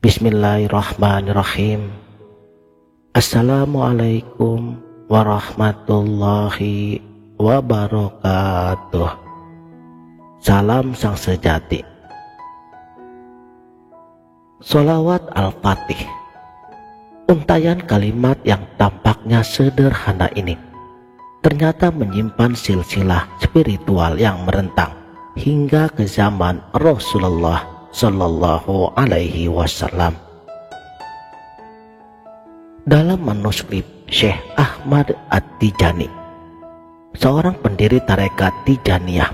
Bismillahirrahmanirrahim. Assalamualaikum warahmatullahi wabarakatuh. Salam sang sejati. Sholawat Al-Fatih. Untayan kalimat yang tampaknya sederhana ini ternyata menyimpan silsilah spiritual yang merentang hingga ke zaman Rasulullah Sallallahu Alaihi Wasallam. Dalam manuskrip Syekh Ahmad At-Tijani, seorang pendiri tarekat Tijaniyah,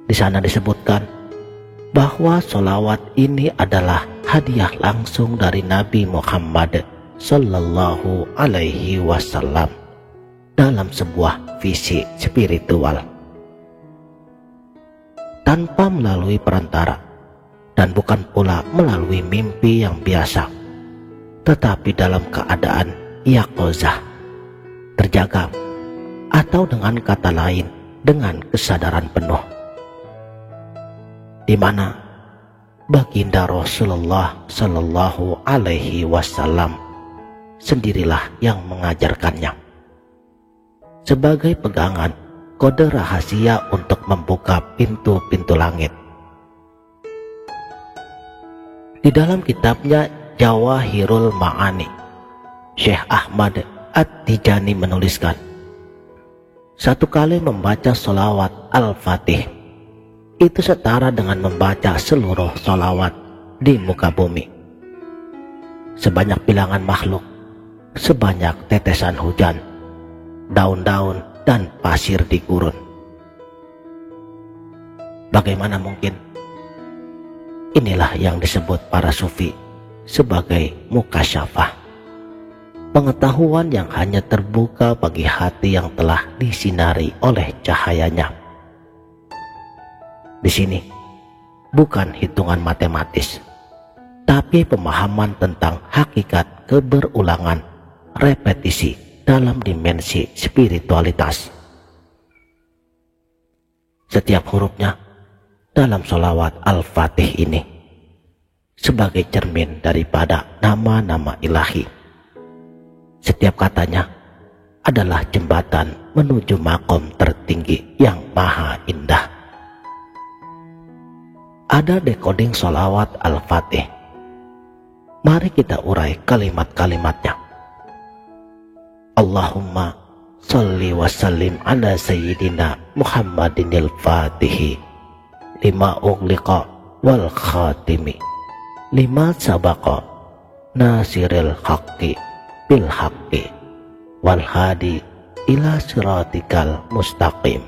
di sana disebutkan bahwa sholawat ini adalah hadiah langsung dari Nabi Muhammad Sallallahu Alaihi Wasallam dalam sebuah visi spiritual, tanpa melalui perantara dan bukan pula melalui mimpi yang biasa, tetapi dalam keadaan yaqozah, terjaga, atau dengan kata lain dengan kesadaran penuh, di mana baginda Rasulullah Sallallahu Alaihi Wasallam sendirilah yang mengajarkannya sebagai pegangan kode rahasia untuk membuka pintu-pintu langit. Di dalam kitabnya Jawahirul Ma'ani, Syekh Ahmad At-Tijani menuliskan, satu kali membaca sholawat Al-Fatih itu setara dengan membaca seluruh sholawat di muka bumi. Sebanyak bilangan makhluk, sebanyak tetesan hujan, daun-daun dan pasir di gurun. Bagaimana mungkin? Inilah yang disebut para sufi sebagai mukasyafah, pengetahuan yang hanya terbuka bagi hati yang telah disinari oleh cahayanya. Di sini bukan hitungan matematis, tapi pemahaman tentang hakikat keberulangan repetisi dalam dimensi spiritualitas. Setiap hurufnya dalam sholawat Al-Fatih ini sebagai cermin daripada nama-nama ilahi. Setiap katanya adalah jembatan menuju makom tertinggi yang maha indah. Ada decoding sholawat Al-Fatih. Mari kita urai kalimat-kalimatnya. Allahumma sholli wa sallim ala sayyidina Muhammadinil Fatihi lima ughliqa wal khatimi lima sabaqa nasiril haqqi bil haqqi wal hadi ila siratikal mustaqim.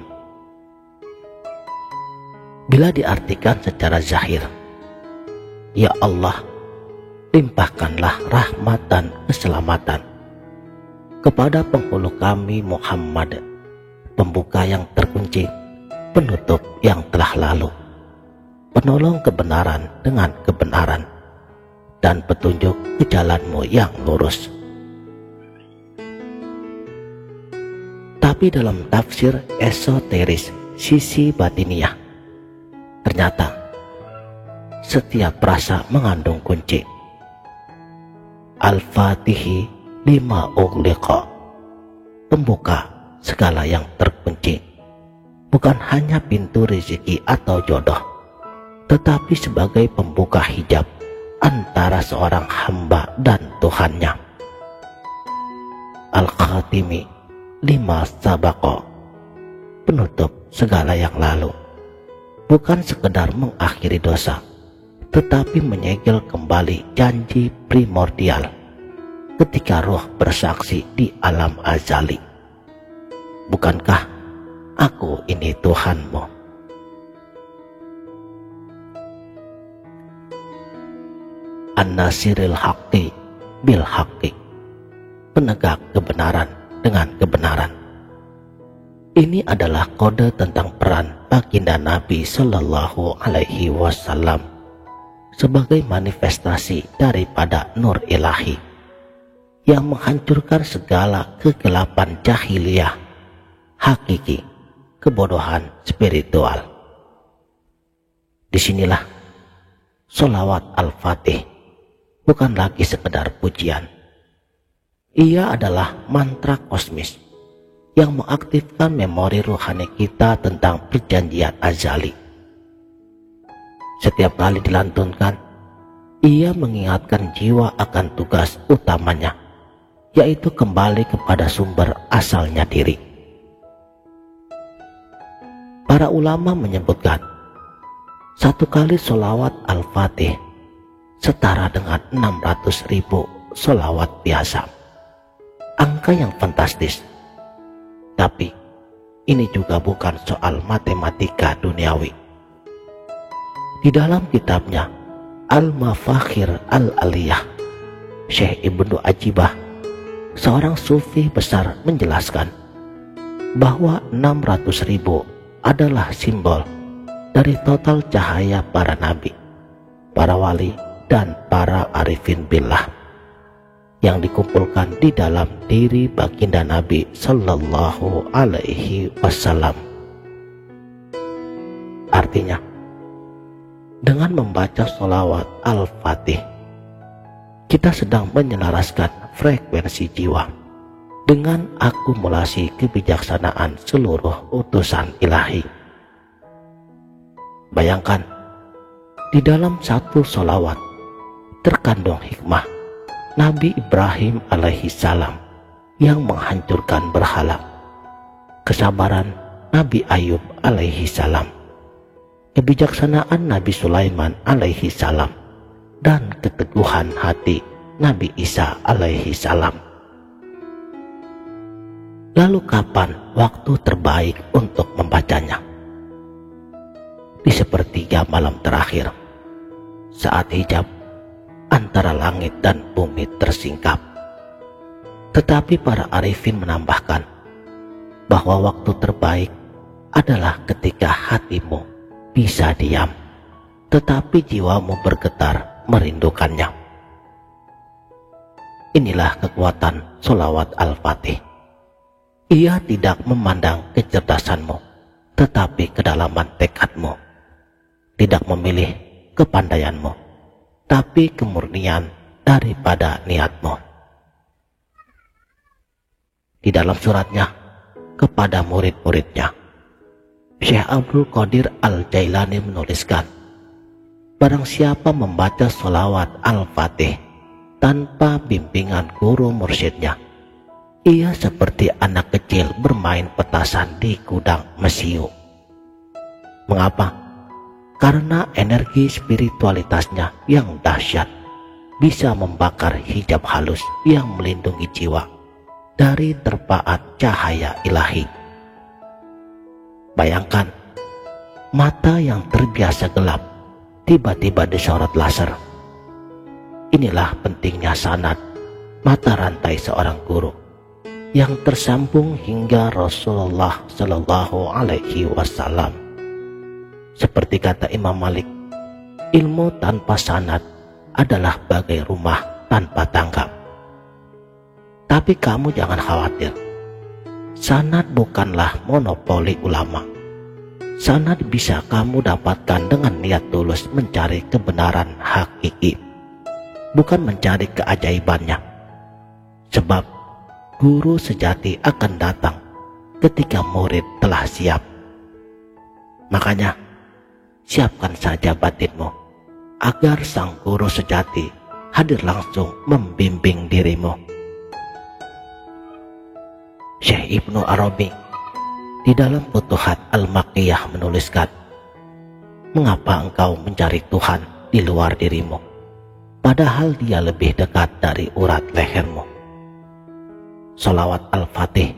Bila diartikan secara zahir, ya Allah, limpahkanlah rahmat dan keselamatan kepada penghulu kami Muhammad, pembuka yang terkunci, penutup yang telah lalu, penolong kebenaran dengan kebenaran, dan petunjuk ke jalanmu yang lurus. Tapi dalam tafsir esoteris sisi batiniah, ternyata setiap rasa mengandung kunci. Al-Fatihi lima ughliqa, pembuka segala yang terkunci, bukan hanya pintu rezeki atau jodoh, tetapi sebagai pembuka hijab antara seorang hamba dan Tuhannya. Al-Khatimi lima sabaqa, penutup segala yang lalu, bukan sekedar mengakhiri dosa, tetapi menyegel kembali janji primordial ketika roh bersaksi di alam azali. Bukankah aku ini Tuhanmu? An-Nasiril Haqqi bil Haqqi, penegak kebenaran dengan kebenaran. Ini adalah kode tentang peran baginda Nabi Sallallahu Alaihi Wasallam sebagai manifestasi daripada nur ilahi yang menghancurkan segala kegelapan jahiliyah, hakiki, kebodohan spiritual. Disinilah sholawat Al-Fatih bukan lagi sekedar pujian. Ia adalah mantra kosmis yang mengaktifkan memori rohani kita tentang perjanjian azali. Setiap kali dilantunkan, ia mengingatkan jiwa akan tugas utamanya, yaitu kembali kepada sumber asalnya diri. Para ulama menyebutkan, satu kali sholawat Al-Fatih setara dengan 600.000 sholawat biasa. Angka yang fantastis. Tapi ini juga bukan soal matematika duniawi. Di dalam kitabnya Al-Mafakhir Al-Aliyah, Syekh Ibnu Ajibah, seorang sufi besar, menjelaskan bahwa 600.000 adalah simbol dari total cahaya para nabi, para wali, dan para arifin billah yang dikumpulkan di dalam diri baginda Nabi Sallallahu Alaihi Wasallam. Artinya, dengan membaca sholawat Al-Fatih, kita sedang menyelaraskan frekuensi jiwa dengan akumulasi kebijaksanaan seluruh utusan ilahi. Bayangkan, di dalam satu sholawat terkandung hikmah Nabi Ibrahim alaihi salam yang menghancurkan berhala, kesabaran Nabi Ayub alaihi salam, kebijaksanaan Nabi Sulaiman alaihi salam, dan keteguhan hati Nabi Isa alaihi salam. Lalu kapan waktu terbaik untuk membacanya? Di sepertiga malam terakhir, saat hijab antara langit dan bumi tersingkap. Tetapi para arifin menambahkan bahwa waktu terbaik adalah ketika hatimu bisa diam, tetapi jiwamu bergetar merindukannya. Inilah kekuatan sholawat Al-Fatih. Ia tidak memandang kecerdasanmu, tetapi kedalaman tekadmu. Tidak memilih kepandaianmu, tapi kemurnian daripada niatmu. Di dalam suratnya kepada murid-muridnya, Syekh Abdul Qadir Al-Jailani menuliskan, barang siapa membaca sholawat Al-Fatih tanpa bimbingan guru mursyidnya, ia seperti anak kecil bermain petasan di gudang mesiu. Mengapa? Karena energi spiritualitasnya yang dahsyat bisa membakar hijab halus yang melindungi jiwa dari terpaat cahaya ilahi. Bayangkan, mata yang terbiasa gelap tiba-tiba disorot laser. Inilah pentingnya sanad, mata rantai seorang guru yang tersambung hingga Rasulullah Shallallahu Alaihi Wasallam. Seperti kata Imam Malik, ilmu tanpa sanad adalah bagai rumah tanpa tangga. Tapi kamu jangan khawatir, sanad bukanlah monopoli ulama. Sanad bisa kamu dapatkan dengan niat tulus mencari kebenaran hakiki, bukan mencari keajaibannya. Sebab guru sejati akan datang ketika murid telah siap. Makanya, siapkan saja batinmu agar sang guru sejati hadir langsung membimbing dirimu. Syekh Ibnu Arabi di dalam Futuhat Al-Makkiyah menuliskan, mengapa engkau mencari Tuhan di luar dirimu, padahal dia lebih dekat dari urat lehermu? Sholawat Al-Fatih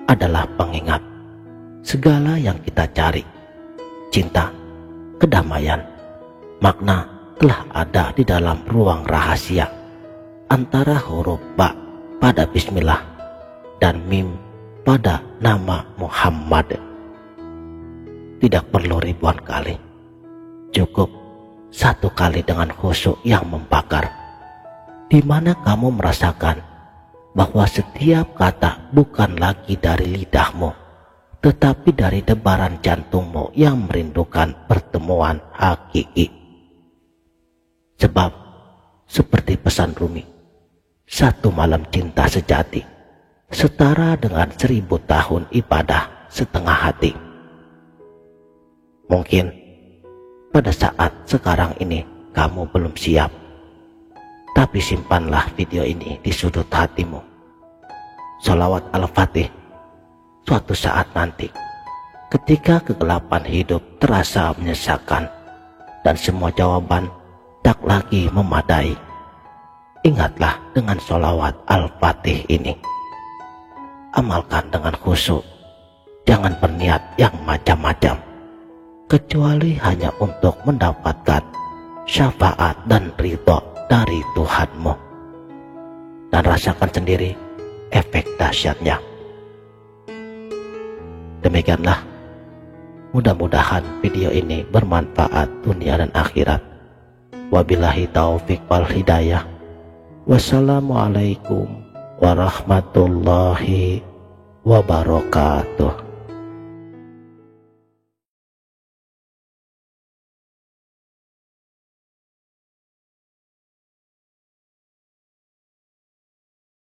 adalah pengingat segala yang kita cari, cinta, kedamaian, makna telah ada di dalam ruang rahasia antara huruf ba pada bismillah dan mim pada nama Muhammad. Tidak perlu ribuan kali, cukup satu kali dengan khusyuk yang membakar, di mana kamu merasakan bahwa setiap kata bukan lagi dari lidahmu, tetapi dari debaran jantungmu yang merindukan pertemuan hakiki. Sebab seperti pesan Rumi, satu malam cinta sejati setara dengan 1000 tahun ibadah setengah hati. Mungkin pada saat sekarang ini kamu belum siap, tapi simpanlah video ini di sudut hatimu. Sholawat Al-Fatih suatu saat nanti, ketika kegelapan hidup terasa menyesakan dan semua jawaban tak lagi memadai, ingatlah dengan sholawat Al-Fatih ini. Amalkan dengan khusyuk, jangan berniat yang macam-macam, kecuali hanya untuk mendapatkan syafaat dan ridho dari Tuhanmu, dan rasakan sendiri efek dahsyatnya. Demikianlah, mudah-mudahan video ini bermanfaat dunia dan akhirat. Wabillahi taufik wal hidayah. Wassalamualaikum warahmatullahi wabarakatuh.